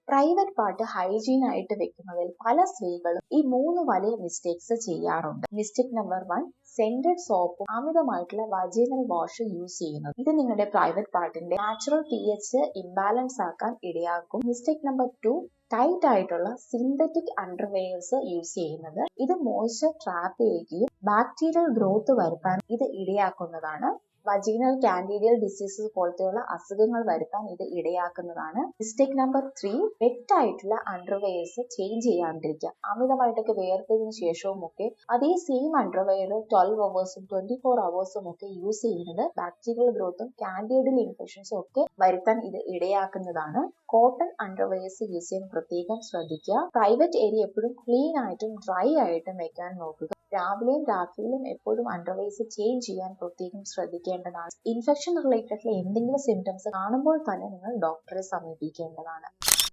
Private part hygiene ആയിട്ട് വെക്കുന്നതിൽ പല സ്ത്രീകളും ഈ 3 വലിയ മിസ്റ്റേക്സ് ചെയ്യാറുണ്ട്. മിസ്റ്റേക്ക് നമ്പർ 1, സെന്റഡ് സോപ്പും അമിതമായിട്ടുള്ള വജൈനൽ വാഷ് യൂസ് ചെയ്യുന്നത്. ഇത് നിങ്ങളുടെ പ്രൈവറ്റ് പാർട്ടിന്റെ നാച്ചുറൽ pH ഇംബാലൻസ് ആക്കാൻ ഇടയാക്കും. മിസ്റ്റേക്ക് നമ്പർ 2, ടൈറ്റ് ആയിട്ടുള്ള സിന്തറ്റിക് അണ്ടർവെയർസ് യൂസ് ചെയ്യുന്നത്. ഇത് മോയ്സ്ചർ ട്രാപ്പ് ചെയ്യുകയും ബാക്ടീരിയൽ ഗ്രോത്ത് വരുത്താൻ ഇത് ഇടയാക്കുന്നതാണ്. വജൈനൽ കാൻഡിഡിയൽ ഡിസീസസ് പോലത്തെയുള്ള അസുഖങ്ങൾ വരുത്താൻ ഇത് ഇടയാക്കുന്നതാണ്. മിസ്റ്റേക്ക് നമ്പർ 3, വെറ്റ് ആയിട്ടുള്ള അണ്ടർവെയർസ് ചേഞ്ച് ചെയ്യാണ്ടിരിക്കുക. അമിതമായിട്ടൊക്കെ വേർത്തതിനു ശേഷവും ഒക്കെ അതേ സെയിം അണ്ടർവെയർ 12 അവേഴ്സും 24 അവേഴ്സും ഒക്കെ യൂസ് ചെയ്യുന്നത് ബാക്ടീരിയൽ ഗ്രോത്തും കാൻഡിഡിയൽ ഇൻഫെക്ഷൻസും ഒക്കെ വരുത്താൻ ഇത് ഇടയാക്കുന്നതാണ്. കോട്ടൺ അണ്ടർവെയർസ് യൂസ് ചെയ്യാൻ പ്രത്യേകം ശ്രദ്ധിക്കുക. പ്രൈവറ്റ് ഏരിയ എപ്പോഴും ക്ലീൻ ആയിട്ടും ഡ്രൈ ആയിട്ടും വെക്കാൻ നോക്കുക. രാവിലെയും രാത്രിയിലും എപ്പോഴും അണ്ടർവെയർസ് ചേഞ്ച് ചെയ്യാൻ പ്രത്യേകം ശ്രദ്ധിക്കേണ്ടതാണ്. ഇൻഫെക്ഷൻ റിലേറ്റഡ് എന്തെങ്കിലും സിംറ്റംസ് കാണുമ്പോൾ തന്നെ നിങ്ങൾ ഡോക്ടറെ സമീപിക്കേണ്ടതാണ്.